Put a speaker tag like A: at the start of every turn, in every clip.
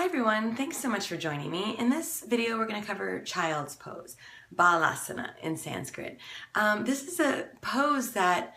A: everyone, thanks so much for joining me. In this video we're going to cover child's pose, balasana in Sanskrit. This is a pose that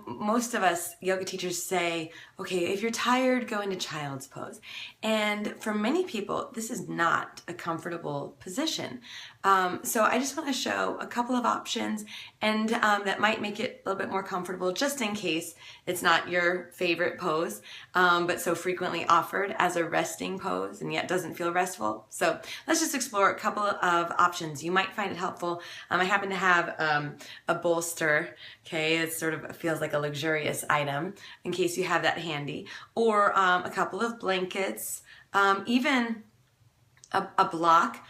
A: most of us yoga teachers say, okay, if you're tired, go into child's pose. And for many people, this is not a comfortable position. So I just want to show a couple of options and that might make it a little bit more comfortable just in case it's not your favorite pose, but so frequently offered as a resting pose and yet doesn't feel restful. So let's just explore a couple of options. You might find it helpful. I happen to have a bolster, okay, it sort of feels like a luxurious item in case you have that handy, or a couple of blankets, even a block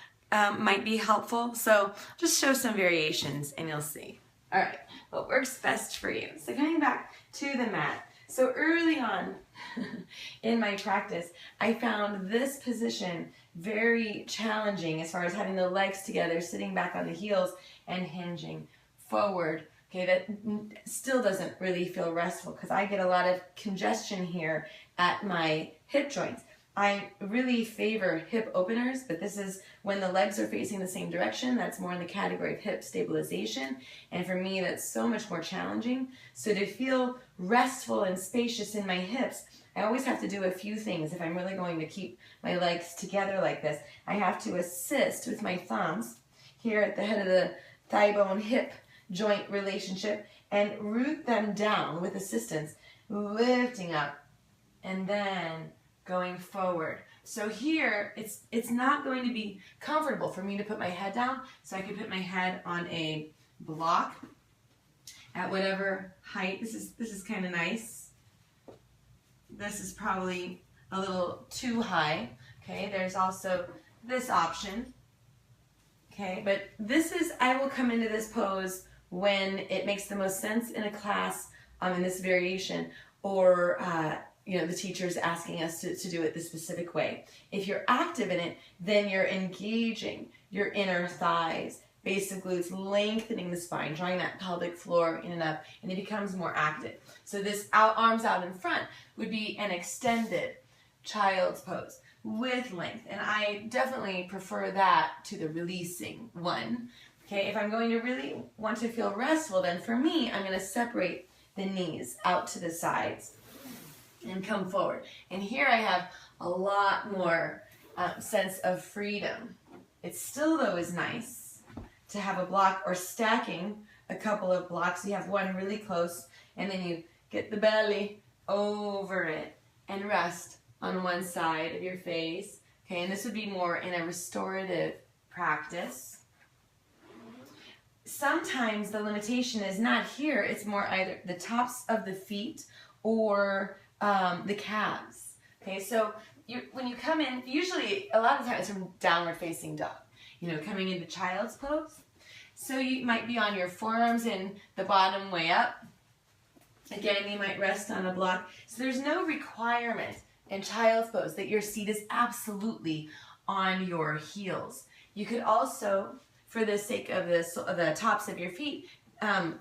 A: might be helpful. So just show some variations and you'll see. All right, what works best for you? So coming back to the mat. So early on in my practice, I found this position very challenging as far as having the legs together, sitting back on the heels and hinging forward. Okay, that still doesn't really feel restful because I get a lot of congestion here at my hip joints. I really favor hip openers, but this is when the legs are facing the same direction. That's more in the category of hip stabilization. And for me, that's so much more challenging. So to feel restful and spacious in my hips, I always have to do a few things. If I'm really going to keep my legs together like this, I have to assist with my thumbs here at the head of the thigh bone hip joint relationship and root them down with assistance, lifting up and then going forward. So here it's not going to be comfortable for me to put my head down, so I can put my head on a block at whatever height. This is kind of nice. This is probably a little too high. Okay, there's also this option. Okay, but this is, I will come into this pose when it makes the most sense in a class in this variation, or the teacher's asking us to do it the specific way. If you're active in it, then you're engaging your inner thighs. Basically, it's lengthening the spine, drawing that pelvic floor in and up, and it becomes more active. So this arms out in front would be an extended child's pose with length, and I definitely prefer that to the releasing one. Okay, if I'm going to really want to feel restful, then for me, I'm going to separate the knees out to the sides and come forward. And here I have a lot more sense of freedom. It still, though, is nice to have a block or stacking a couple of blocks. You have one really close, and then you get the belly over it and rest on one side of your face. Okay, and this would be more in a restorative practice. Sometimes the limitation is not here, it's more either the tops of the feet or the calves. Okay, so when you come in, usually a lot of times it's from downward facing dog, coming into child's pose. So you might be on your forearms and the bottom way up. Again, you might rest on a block. So there's no requirement in child's pose that your seat is absolutely on your heels. You could also, for the sake of the tops of your feet,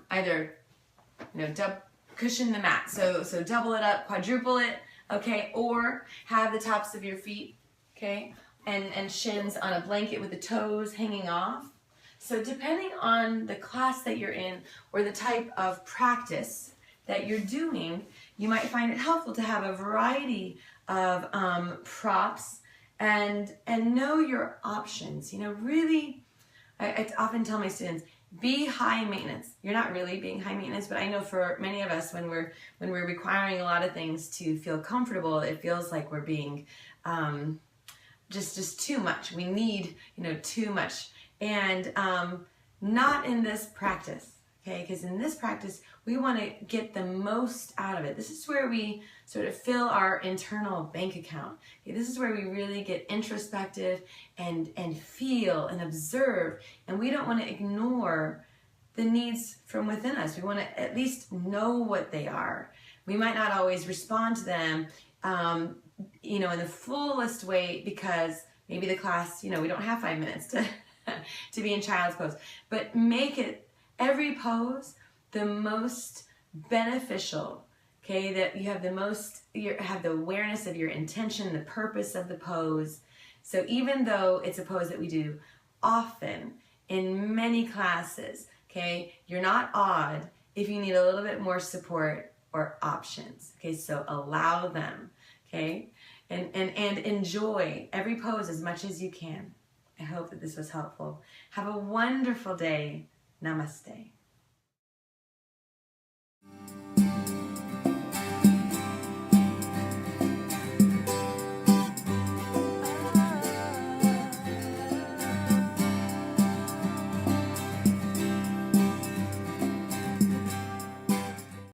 A: either cushion the mat, so double it up, quadruple it, okay, or have the tops of your feet, okay, and shins on a blanket with the toes hanging off. So depending on the class that you're in or the type of practice that you're doing, you might find it helpful to have a variety of props and know your options. Really, I often tell my students, be high maintenance. You're not really being high maintenance, but I know for many of us, when we're requiring a lot of things to feel comfortable, it feels like we're being just too much. We need too much, and not in this practice. Okay, because in this practice, we want to get the most out of it. This is where we sort of fill our internal bank account. Okay, this is where we really get introspective and feel and observe, and we don't want to ignore the needs from within us. We want to at least know what they are. We might not always respond to them, in the fullest way because maybe the class, we don't have 5 minutes to be in child's pose, but make it every pose the most beneficial okay, that you have have the awareness of your intention, the purpose of the pose. So even though it's a pose that we do often in many classes, okay, you're not odd if you need a little bit more support or options, okay, so allow them, okay, and enjoy every pose as much as you can. I hope that this was helpful. Have a wonderful day. Namaste.